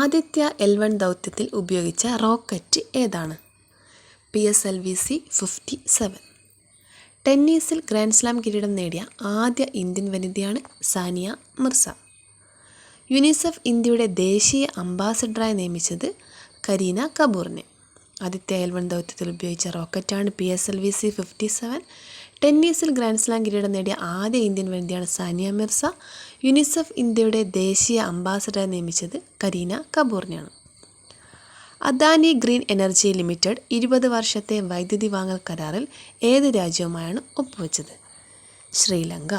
Aditya L1 ദൗത്യത്തിൽ ഉപയോഗിച്ച rocket ഏതാണ്? PSLV-C-57. ടെന്നീസിൽ ഗ്രാൻഡ് സ്ലാം കിരീടം നേടിയ ആദ്യ ഇന്ത്യൻ വനിതയാണ് സാനിയ മിർസ. യുനിസെഫ് ഇന്ത്യയുടെ ദേശീയ അംബാസഡറായി നിയമിച്ചത് കരീന കപൂറിനെ. ആദിത്യ L1 ദൗത്യത്തിൽ ഉപയോഗിച്ച റോക്കറ്റാണ് PSLV-C-57. ടെന്നീസിൽ ഗ്രാൻഡ് സ്ലാം കിരീടം നേടിയ ആദ്യ ഇന്ത്യൻ വനിതയാണ് സാനിയ മിർസ. യുനിസെഫ് ഇന്ത്യയുടെ ദേശീയ അംബാസഡറായി നിയമിച്ചത് കരീന കപൂറിനെയാണ്. അദാനി ഗ്രീൻ എനർജി ലിമിറ്റഡ് 20 വർഷത്തെ വൈദ്യുതി വാങ്ങൽ കരാറിൽ ഏത് രാജ്യവുമായാണ് ഒപ്പുവെച്ചത്? ശ്രീലങ്ക.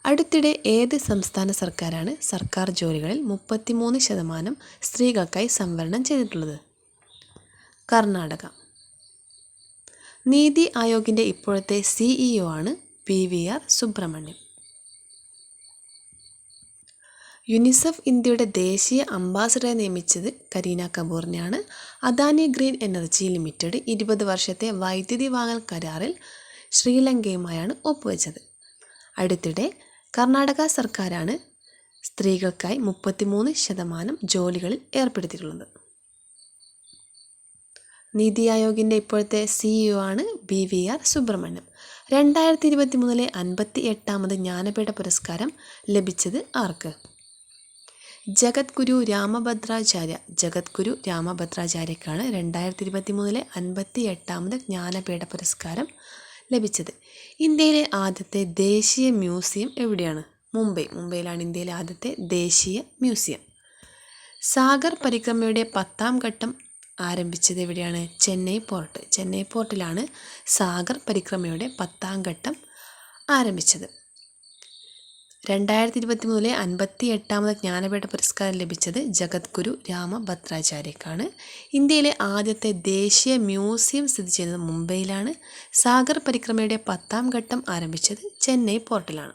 അടുത്തിടെ ഏത് സംസ്ഥാന സർക്കാരാണ് സർക്കാർ ജോലികളിൽ 33% സ്ത്രീകൾക്കായി സംവരണം ചെയ്തിട്ടുള്ളത്? കർണാടക. നീതി ആയോഗിൻ്റെ ഇപ്പോഴത്തെ CEO ആണ് PVR സുബ്രഹ്മണ്യം. യുനിസെഫ് ഇന്ത്യയുടെ ദേശീയ അംബാസഡറായി നിയമിച്ചത് കരീന കപൂറിനെയാണ്. അദാനി ഗ്രീൻ എനർജി ലിമിറ്റഡ് 20 വർഷത്തെ വൈദ്യുതി വാങ്ങൽ കരാറിൽ ശ്രീലങ്കയുമായാണ് ഒപ്പുവെച്ചത്. അടുത്തിടെ കർണാടക സർക്കാരാണ് സ്ത്രീകൾക്കായി 33% ജോലികളിൽ ഏർപ്പെടുത്തിയിട്ടുള്ളത്. നീതി ആയോഗിൻ്റെ ഇപ്പോഴത്തെ CEO ആണ് PVR സുബ്രഹ്മണ്യം. 2023 58ാമത് ജ്ഞാനപീഠ പുരസ്കാരം ലഭിച്ചത് ആർക്ക്? ജഗദ്ഗുരു രാമഭദ്രാചാര്യക്കാണ് 2023 58ാമത് ജ്ഞാനപീഠ പുരസ്കാരം ലഭിച്ചത്. ഇന്ത്യയിലെ ആദ്യത്തെ ദേശീയ മ്യൂസിയം എവിടെയാണ്? മുംബൈയിലാണ് ഇന്ത്യയിലെ ആദ്യത്തെ ദേശീയ മ്യൂസിയം. സാഗർ പരിക്രമയുടെ 10ാം ഘട്ടം ആരംഭിച്ചത് എവിടെയാണ്? ചെന്നൈ പോർട്ടിലാണ് സാഗർ പരിക്രമയുടെ 10ാം ഘട്ടം ആരംഭിച്ചത്. 2023 58ാമത് ജ്ഞാനപീഠ പുരസ്കാരം ലഭിച്ചത് ജഗദ്ഗുരു രാമഭദ്രാചാര്യക്കാണ്. ഇന്ത്യയിലെ ആദ്യത്തെ ദേശീയ മ്യൂസിയം സ്ഥിതി ചെയ്യുന്നത് മുംബൈയിലാണ്. സാഗർ പരിക്രമയുടെ 10ാം ഘട്ടം ആരംഭിച്ചത് ചെന്നൈ പോർട്ടിലാണ്.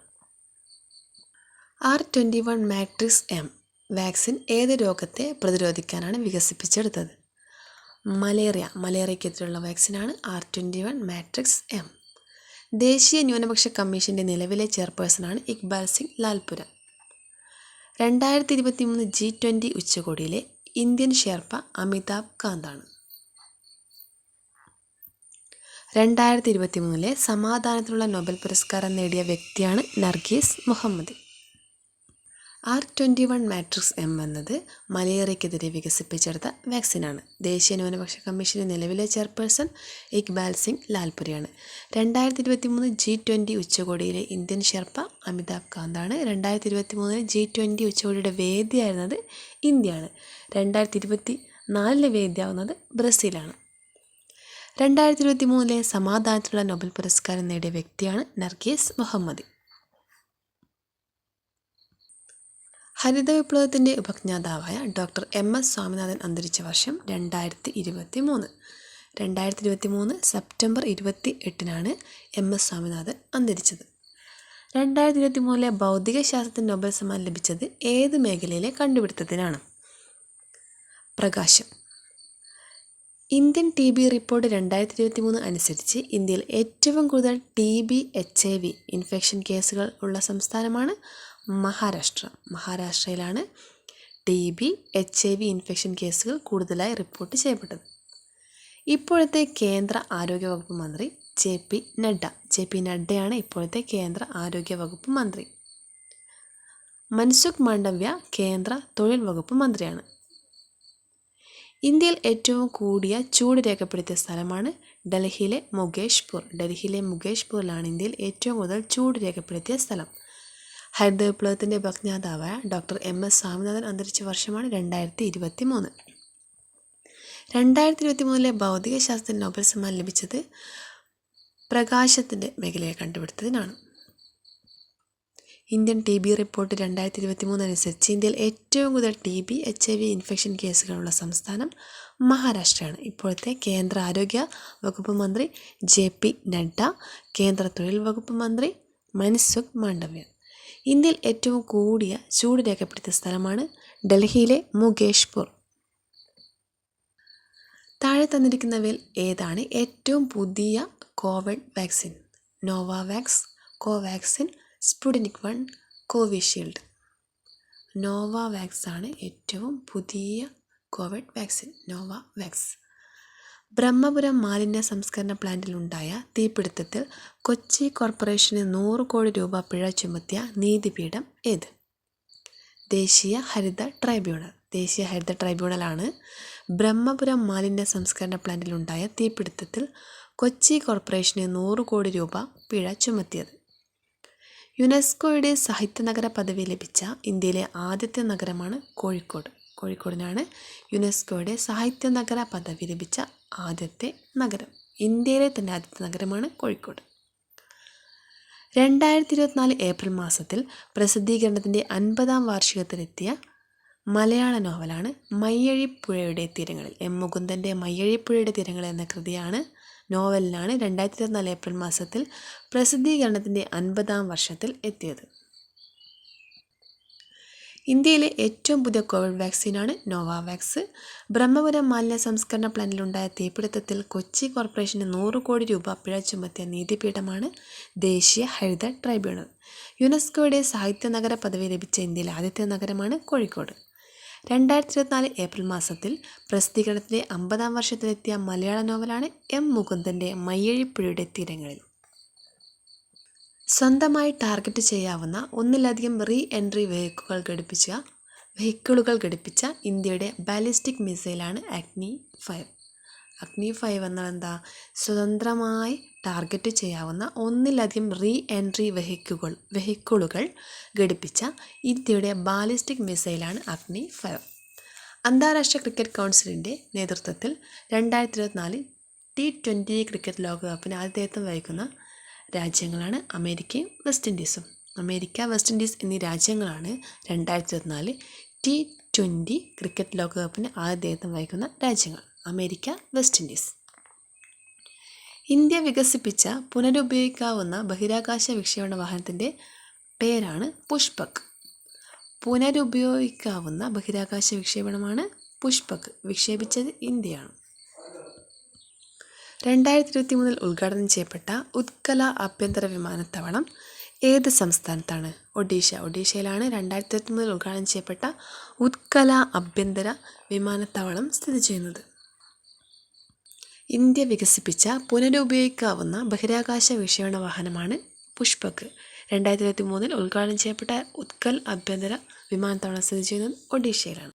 R21 മാട്രിക്സ് M വാക്സിൻ ഏത് രോഗത്തെ പ്രതിരോധിക്കാനാണ് വികസിപ്പിച്ചെടുത്തത്? മലേറിയക്കെതിരെയുള്ള വാക്സിനാണ് R21 മാട്രിക്സ് M. ദേശീയ ന്യൂനപക്ഷ കമ്മീഷൻ്റെ നിലവിലെ ചെയർപേഴ്സണാണ് ഇക്ബാൽ സിംഗ് ലാൽപുര. 2023 G20 ഉച്ചകോടിയിലെ ഇന്ത്യൻ ഷെർപ്പ അമിതാഭ് കാന്താണ്. 2023 സമാധാനത്തിനുള്ള നൊബേൽ പുരസ്കാരം നേടിയ വ്യക്തിയാണ് Nargis Muhammad. R21 matrix M എന്നത് മലേറിയക്കെതിരെ വികസിപ്പിച്ചെടുത്ത വാക്സിനാണ്. ദേശീയ ന്യൂനപക്ഷ കമ്മീഷൻ്റെ നിലവിലെ ചെയർപേഴ്സൺ ഇക്ബാൽ സിംഗ് ലാൽപുരയാണ്. 2023 G20 ഉച്ചകോടിയിലെ ഇന്ത്യൻ ഷെർപ്പ അമിതാഭ് കാന്താണ്. 2023 G20 ഉച്ചകോടിയുടെ വേദിയായിരുന്നത് ഇന്ത്യയാണ്. 2024 വേദിയാവുന്നത് ബ്രസീലാണ്. 2023 സമാധാനത്തിനുള്ള നൊബേൽ പുരസ്കാരം നേടിയ വ്യക്തിയാണ് നർഗീസ് മുഹമ്മദ്. ഹരിത വിപ്ലവത്തിൻ്റെ ഉപജ്ഞാതാവായ ഡോക്ടർ MS സ്വാമിനാഥൻ അന്തരിച്ച വർഷം 2023. 2023 സെപ്റ്റംബർ 28-നാണ് MS സ്വാമിനാഥൻ അന്തരിച്ചത്. 2023 ഭൗതിക ശാസ്ത്രത്തിന് നൊബേൽ സമ്മാനം ലഭിച്ചത് ഏത് മേഖലയിലെ കണ്ടുപിടുത്തത്തിനാണ്? പ്രകാശം. ഇന്ത്യൻ TB റിപ്പോർട്ട് 2023 അനുസരിച്ച് ഇന്ത്യയിൽ ഏറ്റവും കൂടുതൽ TB/HIV ഇൻഫെക്ഷൻ കേസുകൾ ഉള്ള സംസ്ഥാനമാണ് മഹാരാഷ്ട്രയിലാണ് TB/HIV ഇൻഫെക്ഷൻ കേസുകൾ കൂടുതലായി റിപ്പോർട്ട് ചെയ്യപ്പെട്ടത്. ഇപ്പോഴത്തെ കേന്ദ്ര ആരോഗ്യ വകുപ്പ് മന്ത്രി JP നഡ്ഡയാണ് ഇപ്പോഴത്തെ കേന്ദ്ര ആരോഗ്യ വകുപ്പ് മന്ത്രി. മൻസുഖ് മാണ്ഡവ്യ കേന്ദ്ര തൊഴിൽ വകുപ്പ് മന്ത്രിയാണ്. ഇന്ത്യയിൽ ഏറ്റവും കൂടിയ ചൂട് രേഖപ്പെടുത്തിയ സ്ഥലമാണ് ഡൽഹിയിലെ മുകേഷ്പൂരിലാണ് ഇന്ത്യയിൽ ഏറ്റവും കൂടുതൽ ചൂട് രേഖപ്പെടുത്തിയ സ്ഥലം. ഹരിത വിപ്ലവത്തിൻ്റെ ഉപജ്ഞാതാവായ ഡോക്ടർ MS സ്വാമിനാഥൻ അന്തരിച്ച വർഷമാണ് 2023. 2023 ഭൗതിക ശാസ്ത്രത്തിന് നൊബേൽ സമ്മാനം ലഭിച്ചത് പ്രകാശത്തിൻ്റെ മേഖലയെ കണ്ടുപിടുത്തത്തിനാണ്. ഇന്ത്യൻ TB റിപ്പോർട്ട് 2023 അനുസരിച്ച് ഇന്ത്യയിൽ ഏറ്റവും കൂടുതൽ TB/HIV ഇൻഫെക്ഷൻ കേസുകളുള്ള സംസ്ഥാനം മഹാരാഷ്ട്രയാണ്. ഇപ്പോഴത്തെ കേന്ദ്ര ആരോഗ്യ വകുപ്പ് മന്ത്രി JP നഡ്ഡ, കേന്ദ്ര തൊഴിൽ വകുപ്പ് മന്ത്രി മൻസുഖ് മാണ്ഡവ്യ. ഇന്ത്യയിൽ ഏറ്റവും കൂടിയ ചൂട് രേഖപ്പെടുത്തിയ സ്ഥലമാണ് ഡൽഹിയിലെ മുകേഷ്പൂർ. താഴെ തന്നിരിക്കുന്നവയിൽ ഏതാണ് ഏറ്റവും പുതിയ Covid vaccine? Novavax, Covaxin, Sputnik 1, Covishield. Novavax ആണ് ഏറ്റവും പുതിയ കോവിഡ് വാക്സിൻ, നോവാവാക്സ്. ബ്രഹ്മപുരം മാലിന്യ സംസ്കരണ പ്ലാന്റിലുണ്ടായ തീപിടുത്തത്തിൽ കൊച്ചി കോർപ്പറേഷന് 100 കോടി രൂപ പിഴ ചുമത്തിയ നീതിപീഠം ഏത്? ദേശീയ ഹരിത ട്രൈബ്യൂണലാണ് ബ്രഹ്മപുരം മാലിന്യ സംസ്കരണ പ്ലാന്റിലുണ്ടായ തീപിടുത്തത്തിൽ കൊച്ചി കോർപ്പറേഷന് 100 കോടി രൂപ പിഴ ചുമത്തിയത്. യുനെസ്കോയുടെ സാഹിത്യനഗര പദവി ലഭിച്ച ഇന്ത്യയിലെ ആദ്യത്തെ നഗരമാണ് കോഴിക്കോട്. കോഴിക്കോടിനാണ് യുനെസ്കോയുടെ സാഹിത്യനഗര പദവി ലഭിച്ച ആദ്യത്തെ നഗരം. ഇന്ത്യയിലെ തന്നെ ആദ്യത്തെ നഗരമാണ് കോഴിക്കോട്. 2024 ഏപ്രിൽ മാസത്തിൽ പ്രസിദ്ധീകരണത്തിൻ്റെ 50-ാം വാർഷികത്തിലെത്തിയ മലയാള നോവലാണ് മയ്യഴിപ്പുഴയുടെ തീരങ്ങളിൽ. എം മുകുന്ദൻ്റെ മയ്യഴിപ്പുഴയുടെ തീരങ്ങൾ എന്ന നോവലിനാണ് 2024 ഏപ്രിൽ മാസത്തിൽ പ്രസിദ്ധീകരണത്തിൻ്റെ 50-ാം വർഷത്തിൽ എത്തിയത്. ഇന്ത്യയിലെ ഏറ്റവും പുതിയ കോവിഡ് വാക്സിനാണ് നോവാവാക്സ്. ബ്രഹ്മപുരം മാലിന്യ സംസ്കരണ പ്ലാന്റിലുണ്ടായ തീപിടുത്തത്തിൽ കൊച്ചി കോർപ്പറേഷന് 100 കോടി രൂപ പിഴ ചുമത്തിയ നീതിപീഠമാണ് ദേശീയ ഹരിത ട്രൈബ്യൂണൽ. യുനെസ്കോയുടെ സാഹിത്യനഗര പദവി ലഭിച്ച ഇന്ത്യയിലെ ആദ്യത്തെ നഗരമാണ് കോഴിക്കോട്. 2024 ഏപ്രിൽ മാസത്തിൽ പ്രസിദ്ധീകരണത്തിൻ്റെ 50-ാം വർഷത്തിലെത്തിയ മലയാള നോവലാണ് എം മുകുന്ദൻ്റെ മയ്യഴിപ്പുഴയുടെ തീരങ്ങളിൽ. സ്വന്തമായി ടാർഗറ്റ് ചെയ്യാവുന്ന ഒന്നിലധികം റീ എൻട്രി വെഹിക്കിളുകൾ ഘടിപ്പിച്ച ഇന്ത്യയുടെ ബാലിസ്റ്റിക് മിസൈലാണ് അഗ്നി-5. അഗ്നി-5 എന്നാൽ എന്താ? സ്വതന്ത്രമായി ടാർഗറ്റ് ചെയ്യാവുന്ന ഒന്നിലധികം റീ എൻട്രി വെഹിക്കിളുകൾ ഘടിപ്പിച്ച ഇന്ത്യയുടെ ബാലിസ്റ്റിക് മിസൈലാണ് അഗ്നി-5. അന്താരാഷ്ട്ര ക്രിക്കറ്റ് കൗൺസിലിൻ്റെ നേതൃത്വത്തിൽ 2024 T20 ക്രിക്കറ്റ് ലോകകപ്പിന് ആതിഥേയത്വം വഹിക്കുന്ന രാജ്യങ്ങളാണ് അമേരിക്കയും വെസ്റ്റ് ഇൻഡീസും. അമേരിക്ക, വെസ്റ്റ് ഇൻഡീസ് എന്നീ രാജ്യങ്ങളാണ് 2024 T20 ക്രിക്കറ്റ് ലോകകപ്പിന് ആതിഥേയത്വം വഹിക്കുന്ന രാജ്യങ്ങൾ. America, west Indies. ഇന്ത്യ വികസിപ്പിച്ച പുനരുപയോഗിക്കാവുന്ന ബഹിരാകാശ വിക്ഷേപണ വാഹനത്തിൻ്റെ പേരാണ് പുഷ്പക്. പുനരുപയോഗിക്കാവുന്ന ബഹിരാകാശ വിക്ഷേപണമാണ് പുഷ്പക്. വിക്ഷേപിച്ചത് ഇന്ത്യയാണ്. 2023 ഉദ്ഘാടനം ചെയ്യപ്പെട്ട ഉത്കല ആഭ്യന്തര വിമാനത്താവളം ഏത് സംസ്ഥാനത്താണ്? ഒഡീഷയിലാണ് 2023 ഉദ്ഘാടനം ചെയ്യപ്പെട്ട ഉത്കല ആഭ്യന്തര വിമാനത്താവളം സ്ഥിതി ചെയ്യുന്നത്. ഇന്ത്യ വികസിപ്പിച്ച പുനരുപയോഗിക്കാവുന്ന ബഹിരാകാശ വിക്ഷേപണ വാഹനമാണ് പുഷ്പക്. 2023 ഉദ്ഘാടനം ചെയ്യപ്പെട്ട ഉത്കൽ ആഭ്യന്തര വിമാനത്താവളം സ്ഥിതി ചെയ്യുന്നത് ഒഡീഷയിലാണ്.